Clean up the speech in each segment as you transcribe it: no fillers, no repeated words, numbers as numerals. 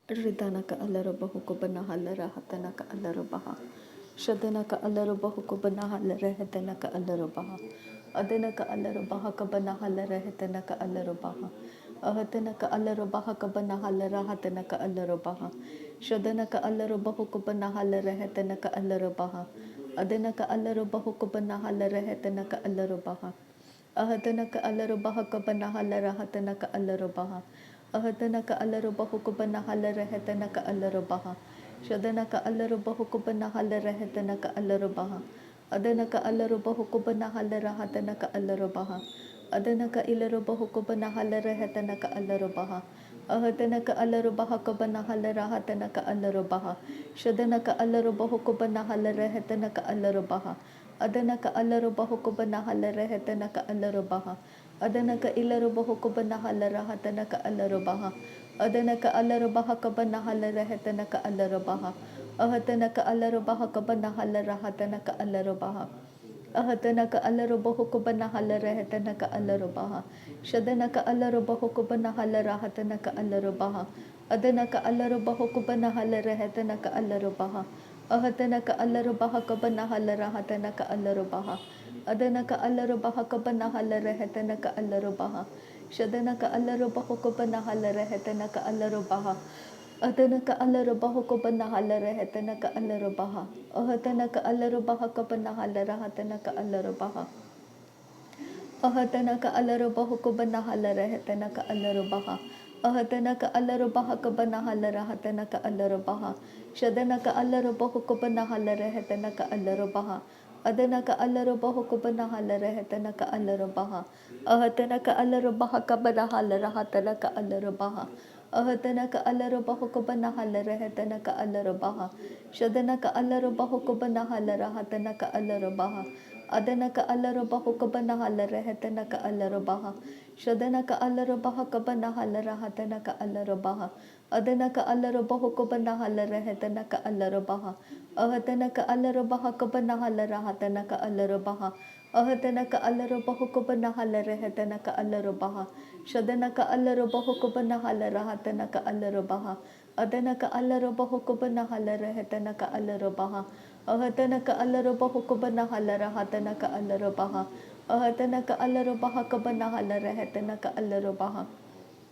Ridanaka alarubahu kubanahalara hatanaka alarubaha. Shadanaka alarubahu kubanahalara hetanaka alarubaha. Adanaka alarubaha kabanahalara hetanaka alarubaha. Ahatanaka alarubaha kabanahalara hatanaka alarubaha. Shadanaka alarubahu kubanahalara hetanaka alarubaha. Adanaka alarubahu kubanahalara hetanaka alarubaha. Ahatanaka alarubaha kabanahalara hatanaka alarubaha. Ahatanaka alarubahu kubanahalara hetanaka alarubaha. Shadanaka alarubahu kubanahalara hetanaka alarubaha. Adanaka alarubahu kubanahalara hatanaka alarubaha. Adanaka ilarubahu kubanahalara hetanaka alarubaha. Ahatanaka alarubaha kubanahalara hatanaka alarubaha. Shadanaka alarubahu kubanahalara hetanaka alarubaha. Adanaka alarubahu kubanahalara hetanaka alarubaha. Adanaka ilarubahu kubanahalara hatanaka alarubaha. Adanaka alarubaha kubanahalara hetanaka alarubaha. Ahatanaka alarubaha kubanahalara hatanaka alarubaha. Ahatanaka alarubahu kubanahalara hetanaka alarubaha. Shadanaka alarubahu kubanahalara hatanaka alarubaha. Adanaka alarubahu kubanahalara hetanaka alarubaha. Ahatanaka alarubaha kubanahalara hatanaka alarubaha. Adanaka alarubaha kubanahalara hetanaka alarubaha. Shadanaka alarubahu kubanahalara hetanaka alarubaha. Adanaka alarubahu kubanahalara hetanaka alarubaha. Ahatanaka alarubaha kubanahalara hatanaka alarubaha. Ahatanaka alarubahu kubanahalara hetanaka alarubaha. Ahatanaka alarubaha kubanahalara hatanaka alarubaha. Shadanaka alarubahu kubanahalara hetanaka alarubaha. Adanaka alarubahu kubanahalara hetanaka alarubaha. Ahatanaka alarubaha kubanahalara hatanaka alarubaha. Ahatanaka alarubahu kubanahalara hetanaka alarubaha. Shadanaka alarubahu kubanahalara hatanaka alarubaha. Adanaka alarubahu kubanahalara hetanaka alarubaha. Shadanaka alarubaha kubanahalara hatanaka alarubaha. Adanaka alarubahu kubanahalara hetanaka alarubaha. Ahatanaka alarubaha kubanahalara hatanaka alarubaha. Ahatanaka alarubahu kubanahalara hetanaka alarubaha. Shadanaka alarubahu kubanahalara hatanaka alarubaha. Adanaka alarubahu kubanahalara hetanaka alarubaha. Ahatanaka alarubahu kubanahalara hatanaka alarubaha. Ahatanaka alarubaha kubanahalara hetanaka alarubaha.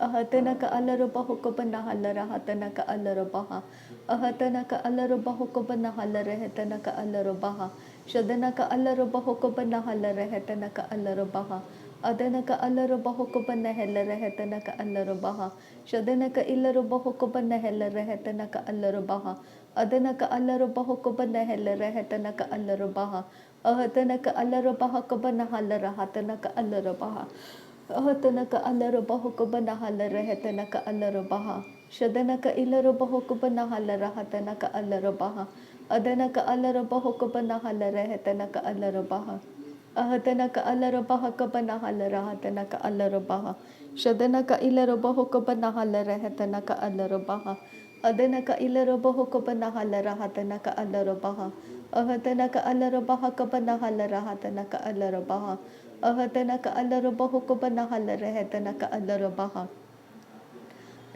Ahatanaka alarubahu kubanahalara hatanaka alarubaha. Ahatanaka alarubahu kubanahalara hetanaka alarubaha. Shadanaka alarubahu kubanahalara hetanaka alarubaha. Adanaka alarubahu kubanahalara hetanaka alarubaha. Shadanaka ilarubahu kubanahalara hetanaka alarubaha. Adanaka alarubahu kubanahalara hetanaka alarubaha. Ahatanaka alarubaha kubanahalara hatanaka alarubaha. Ahatanaka alarubahu kubanahalara hetanaka alarubaha. Shadanaka ilarubahu kubanahalara hatanaka alarubaha. Adanaka alarubahu kubanahalara hetanaka alarubaha. Ahatanaka alarubaha kubanahalara hatanaka alarubaha. Shadanaka ilarubahu kubanahalara hetanaka alarubaha. Adanaka ilarubahu kubanahalara hatanaka alarubaha. Ahatanaka alarubaha kubanahalara hatanaka alarubaha. Ahatanaka alarubahu kubanahalara hetanaka alarubaha.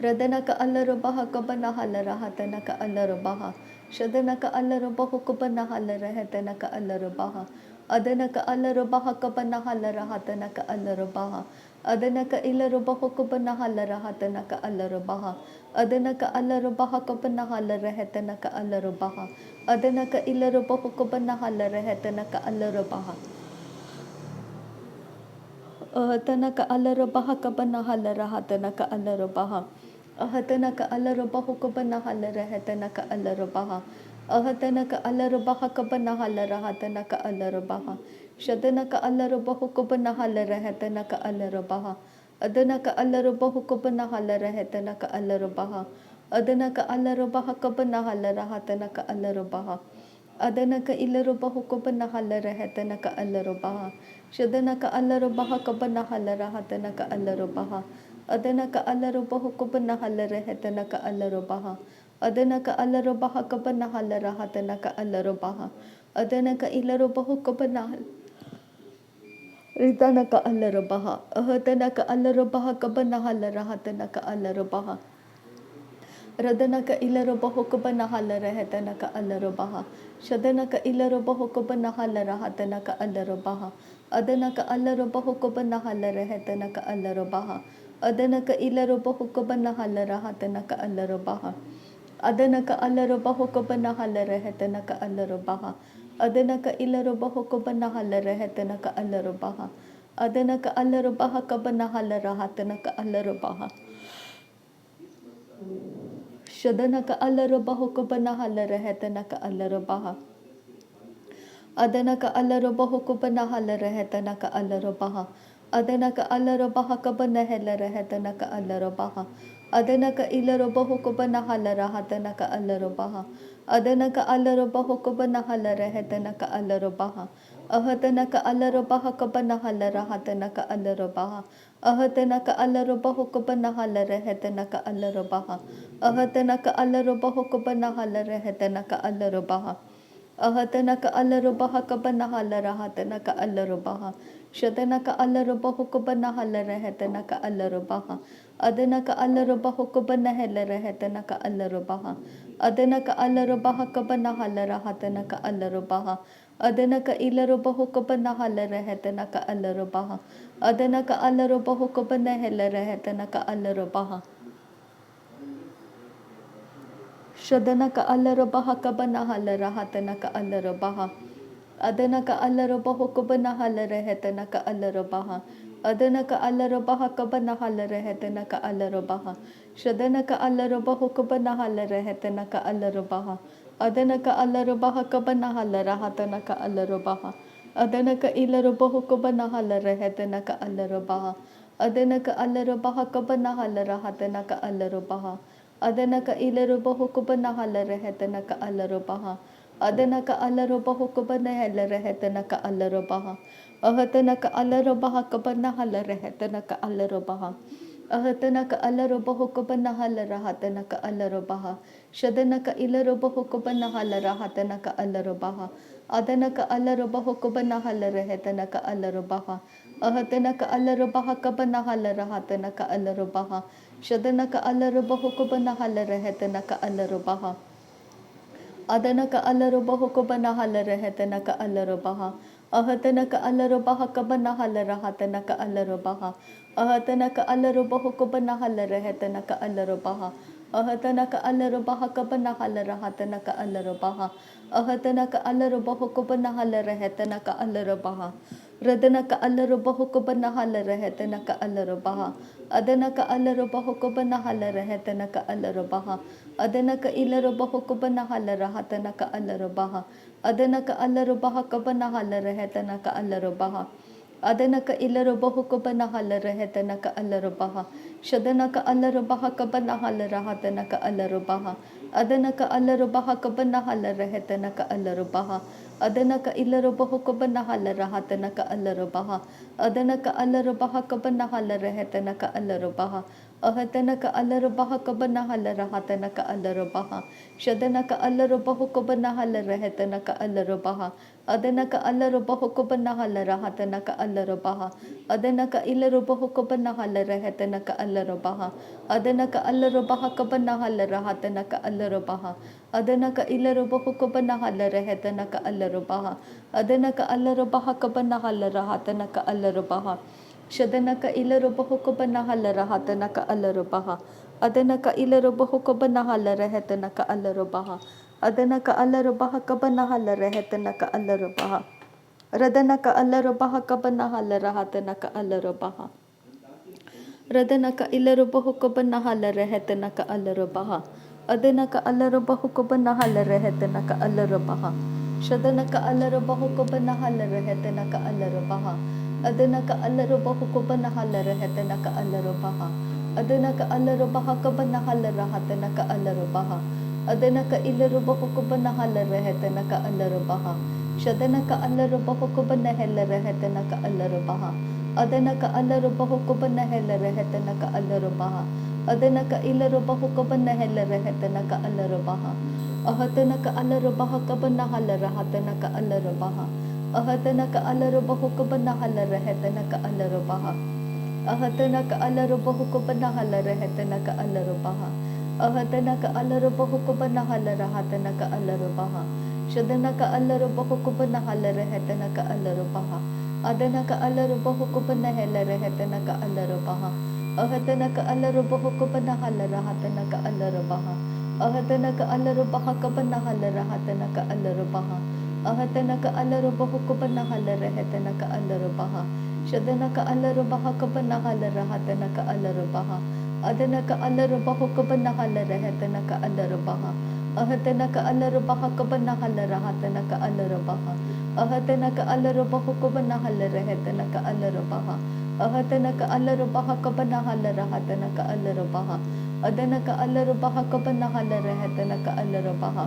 Radanaka alarubaha kubanahalara hatanaka alarubaha. Shadanaka alarubahu kubanahalara hetanaka alarubaha. Adanaka alarubaha kubanahalara hatanaka alarubaha. Adanaka ilarubahu kubanahalara hatanaka alarubaha. Adanaka alarubaha kubanahalara hetanaka alarubaha. Adanaka ilarubahu kubanahalara hetanaka alarubaha. Ahatanaka alarubaha kubanahalara hatanaka alarubaha. Ahatanaka alarubahu kubanahalara hetanaka alarubaha. Ahatanaka alarubaha kubanahalara hatanaka alarubaha. Shadanaka alarubahu kubanahalara hetanaka alarubaha. Adanaka alarubahu kubanahalara hetanaka alarubaha. Adanaka alarubaha kubanahalara hatanaka alarubaha. Adanaka ilarubahu kubanahalara hetanaka alarubaha. Shadanaka alarubaha kubanahalara hatanaka alarubaha. Adanaka alarubahu kubanahalara hetanaka alarubaha. Adanaka alarubaha kubanahalara hatanaka alarubaha. Adanaka ilarubahu kubanahal Ritanaka alarubaha. Ahatanaka alarubaha kubanahalara hatanaka alarubaha. Radanaka ilaroba hokobana halara hetanaka alarobaha. Shadanaka ilaroba hokobana halara hatanaka alarobaha. Adanaka alaroba hokobana halara hetanaka alarobaha. Adanaka ilaroba hokobana halara hatanaka alarobaha. Adanaka alaroba hokobana halara hetanaka alarobaha. Adanaka ilaroba hokobana halara hetanaka alarobaha. Adanaka alarobaha kabana halara hatanaka alarobaha. Shadanaka alarobaha hokobana halara hetanaka alarobaha. Adanaka alarobaha hokobana halara hetanaka alarobaha. Adanaka alarobaha kabana helara hetanaka alarobaha. Adanaka ilarobaha hokobana halara hatanaka alarobaha. Adanaka alarobaha hokobana halara hetanaka alarobaha. Ahatanaka alarobaha kabana halara hatanaka alarobaha. Ahatanaka alarobaha hokobana halara hetanaka alarobaha. Ahatanaka alarobaha hokobana halara hetanaka alarobaha. Ahatanaka alarobaha kabana halara hatanaka alarobaha. Shatanaka alarobaha hokobana halara hetanaka alarobaha. Adanaka alarobaha hokobana helara hetanaka alarobaha. Adanaka alarobaha kabana halara hatanaka alarobaha. Adanaka ilarobaha hokobana halara hetanaka alarobaha. Adanaka alarobaha hokobana helara hetanaka alarobaha. Shadanaka alarobaha kabana halara hatanaka alarobaha. Adanaka alarobaha hokobana halara hetanaka alarobaha. Adanaka alarobaha kabana halara hetanaka alarobaha. Shadanaka alarobaha hokobana halara hetanaka alarobaha. Adanaka alarobaha kabana halara hatanaka alarobaha. Adanaka ilarobaha hokobana halara hetanaka alarobaha. Adanaka alarobaha kabana halara hatanaka alarobaha. Adanaka ilarobaha hokobana halara hetanaka alarobaha. Adanaka alarobaha hokobana halara hetanaka alarobaha. Ahatanaka alarobaha kabana halara hetanaka alarobaha. Ahatanaka alarobaha hokobana halara hatanaka alarobaha. Shadanaka ilarobaha hokobana halara hatanaka alarobaha. Adanaka alarobaha hokobana halara hetanaka alarobaha. Ahatanaka alarobaha kabana halara hatanaka alarobaha. Shadanaka alarobaha hokobana halara hetanaka alarobaha. Adanaka alarobaha hokobana halara hetanaka alarobaha. Ahatanaka alarobaha kabana halara hatanaka alarobaha. Ahatanaka alarobaha hokobana halara hetanaka alarobaha. Ahatanaka alarobaha kabana halara hatanaka alarobaha. Ahatanaka alarobaha hokobana halara hetanaka alarobaha. Radanaka alarobaha hokobana halara hetanaka alarobaha. Adanaka alarobaha hokobana halara hetanaka alarobaha. Adanaka ilarobaha hokobana halara hatanaka alarobaha. Adanaka alarobaha kabana halara hetanaka alarobaha. Adanaka ilarobaha hokobana halara hetanaka alarobaha. Shadanaka alarobaha kabana halara hatanaka alarobaha. Adanaka alarobaha kabana halara hetanaka alarobaha. Adanaka ilarobaha hokobana halara hatanaka alarobaha. Adanaka alarobaha kabana halara hetanaka alarobaha. Ahatanaka alarobaha kabana halara hatanaka alarobaha. Shadanaka alarobaha hokobana halara hetanaka alarobaha. Adanaka alarobaha hokobana halara hatanaka alarobaha. Adanaka ilarobaha hokobana halara hetanaka alarobaha. Adanaka alarobaha kabana halara hatanaka alarobaha. Adanaka ilarobaha hokobana halara hetanaka alarobaha. Adanaka alarobaha kabana halara hatanaka alarobaha. Shadanaka ilarobaha hokobana halara hatanaka alarobaha. Adanaka ilarobaha hokobana halara hetanaka alarobaha. Adanaka alarobaha kabana halara hetanaka alarobaha. Radanaka alarobaha kabana halara hatanaka alarobaha. Radanaka ilarobaha hokobana halara hetanaka alarobaha. Adanaka alarobaha hokobana halara hetanaka alarobaha. Shadanaka alarobaha hokobana halara hetanaka alarobaha. Adanaka alarobaha hokobana halara hetanaka alarobaha. Adanaka alarobaha kabana halara hatanaka alarobaha. Adanaka ilarobaha hokobana halara hetanaka alarobaha. Shadanaka alarobaha hokobana halara hetanaka alarobaha. Adanaka alarobaha hokobana halara hetanaka alarobaha. Adanaka ilarobaha hokobana halara hetanaka alarobaha. Ahatanaka alarobaha kabana halara hatanaka alarobaha. Ahatanaka alarobaha hokobana halara hetanaka alarobaha. Ahatanaka alarobaha hokobana halara hetanaka alarobaha. Ahadana ka alaro bahukubana halara hatana ka alaro baha. Shadana ka alaro bahukubana halara hetana ka alaro baha. Adana ka alaro bahukubana helara hetana ka alaro baha. Ahadana ka alaro bahukubana halara hatana ka alaro baha. Ahadana ka alaro bahakabana halara hatana ka alaro baha. Ahadana ka alaro bahukubana halara hetana ka alaro baha. Shadana ka alaro bahakabana halara hatana ka alaro baha. Adana ka alaro bahukabana halara hetana ka alaro baha. Ahadana ka alaro bahakabana halara hatana ka alaro baha. Ahadana ka alaro bahukabana halara hetana ka alaro baha. Ahadana ka alaro bahakabana halara hatana ka alaro baha. Adana ka alaro bahakabana halara hetana ka alaro baha.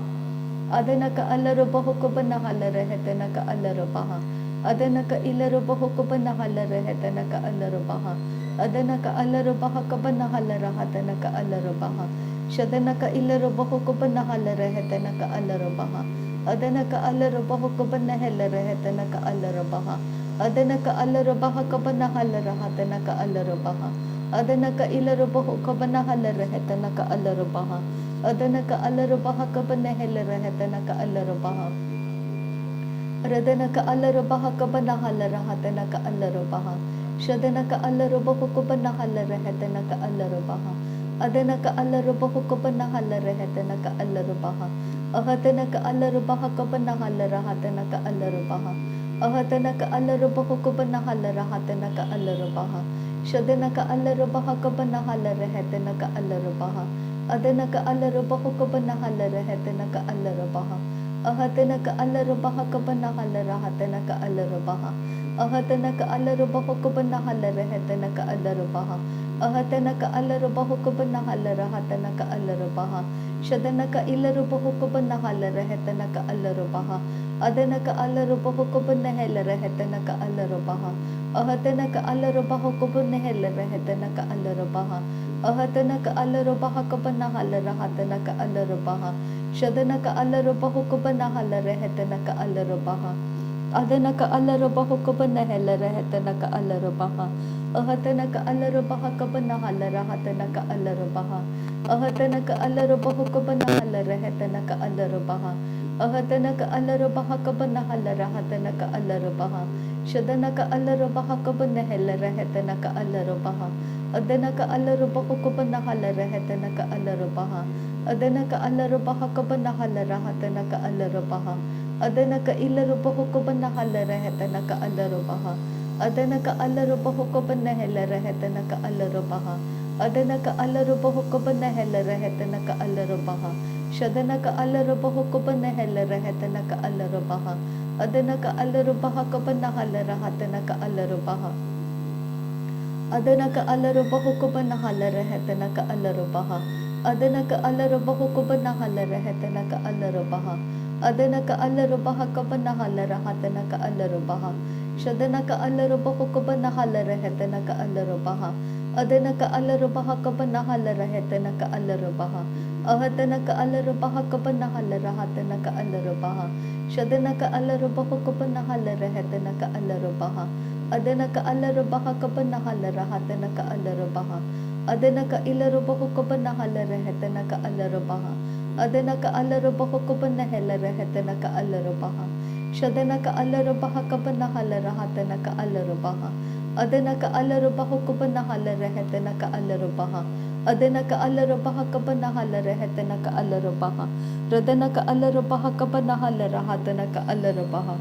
Adana ka alaro bahukabana halara hetana ka alaro baha. Adana ka ilaro bahukabana halara hetana ka alaro baha. Adana ka alaro bahakabana halara hatana ka alaro baha. Shadana ka ilaro bahukabana halara hetana ka alaro baha. Adana ka alaro bahukabana halara hetana ka alaro baha. Adana ka alaro bahakabana halara hatana ka alaro baha. Adana ka ilaro bahukabana halara hetana ka alaro baha. Adana ka alaro bahakabana halara hetana ka alaro baha. Radana ka alaro bahakabana halara hatana ka alaro baha. Shadana ka alaro bahukabana halara hetana ka alaro baha. Adana ka alaro bahukabana halara hetana ka alaro baha. Ahadana ka alaro bahakabana halara hatana ka alaro baha. Ahadana ka alaro bahukabana halara hatana ka alaro baha. Shadana ka alaro bahakabana halara hetana ka alaro baha. Adana ka alaro bahukabana halara hetana ka alaro baha. Ahadana ka alaro bahakabana halara hatana ka alaro baha. Ahadana ka alaro bahukabana halara hetana ka alaro baha. Ahadana ka alaro bahukabana halara hatana ka alaro baha. Shadana ka ilaro bahukabana halara hetana ka alaro baha. Adana ka alaro bahukabana halara hetana ka alaro baha. Ahadana ka alaro bahukabana halara hetana ka alaro baha. Ahadana ka alaro bahakabana halara hatana ka alaro baha. Shadana ka alaro bahukabana halara hetana ka alaro baha. Adana ka alaro bahukabana halara hetana ka alaro baha. Ahadana ka alaro bahakabana halara hatana ka alaro baha. Ahadana ka alaro bahukabana halara hetana ka alaro baha. Ahadana ka alaro bahakabana halara hatana ka alaro baha. Shadana ka alaro bahakabana halara hetana ka alaro baha. Adana ka alaro bahukabana halara hetana ka alaro baha. Adana ka alaro bahakabana halara hatana ka alaro baha. Adana ka ilaro bahukabana halara hetana ka alaro baha. Adana ka alaro bahukabana halara hetana ka alaro baha. Adana ka alaro bahukabana halara hetana ka alaro baha. Shadana ka alaro bahukabana halara hetana ka alaro baha. Adana ka alaro bahakabana halara hatana ka alaro baha. Adana ka alaro bahukabana halara hetana ka alaro baha. Adana ka alaro bahukabana halara hetana ka alaro baha. Adana ka alaro bahakabana halara hatana ka alaro baha. Shadana ka alaro bahukabana halara hetana ka alaro baha. Adana ka alaro bahakabana halara hetana ka alaro baha. Ahadana ka alaro bahakabana halara hatana ka alaro baha. Shadana ka alaro bahukabana halara hetana ka alaro baha. Adana ka alaro bahakabana halara hatana ka alaro baha. Adana ka ilaro bahukabana halara hetana ka alaro baha. Adana ka alaro bahukabana halara hetana ka alaro baha. Shadana ka alaro bahakabana halara hatana ka alaro baha. Adana ka alaro bahukabana halara hetana ka alaro baha. Adana ka alaro bahakabana halara hetana ka alaro baha. Radana ka alaro bahakabana halara hatana ka alaro baha.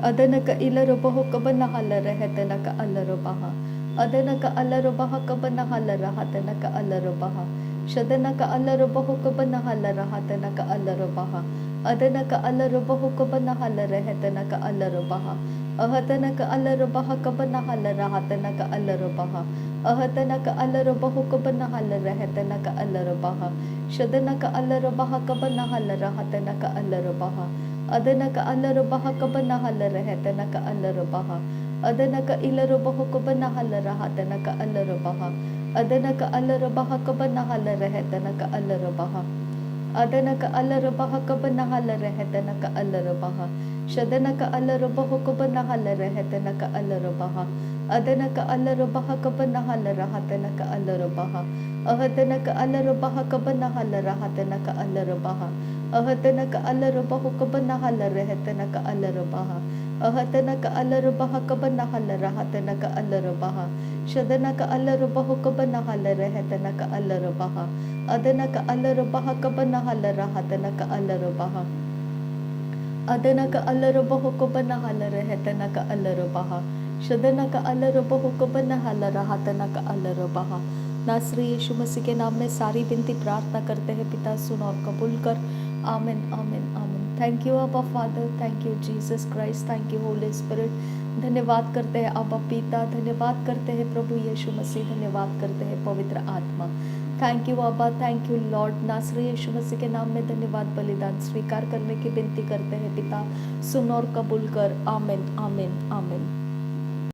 Adana ka ilaro bahukabana halara hetana ka alaro baha. Adana ka alaro bahakabana halara hatana ka alaro baha. Shadana ka alaro bahukabana halara hatana ka alaro baha. Adana ka alaro bahukabana halara hetana ka alaro baha. Ahadana ka alaro bahakabana halara hatana ka alaro baha. Ahadana ka alaro bahukabana halara hetana ka alaro baha. Shadana ka alaro bahakabana halara hatana ka alaro baha. Adana ka alaro bahakabana halara hetana ka alaro baha. Adana ka ilaro bahukabana halara hatana ka alaro baha. Adana ka alaro bahakabana halara hetana ka alaro baha. Adana ka alaro bahakabana halara hetana ka alaro baha. Shadana ka alaro bahukabana halara hetana ka alaro baha. Adanaka alarubaha kabanahalarahatanaka alarubaha. Ahatanaka alarubaha kabanahalarahatanaka alarubaha. Ahatanaka alarubahu kabanahalarehetanaka alarubaha. Ahatanaka alarubaha kabanahalarahatanaka alarubaha. Shadanaka alarubahu kabanahalarehetanaka alarubaha. Adanaka alarubaha kabanahalaраhatanaka alarubaha. Adanaka alarubahu kabanahalarehetanaka alarubaha. शदनक अलरबहु कबनहलरहतनक अलरबहा। नासरी यीशु मसीह के नाम में सारी विनती प्रार्थना करते हैं पिता, सुन और कबूल कर। आमीन आमीन आमीन। थैंक यू अब्बा father, thank you Jesus Christ, thank you Holi spirit. धन्यवाद करते हैं अब्बा पिता, धन्यवाद करते हैं प्रभु यीशु मसीह, धन्यवाद करते हैं पवित्र आत्मा। थैंक यू अब्बा, थैंक यू लॉर्ड। नासरी यीशु मसीह के नाम में धन्यवाद बलिदान स्वीकार करने की विनती करते हैं पिता, सुन और कबूल कर। आमीन आमीन आमीन।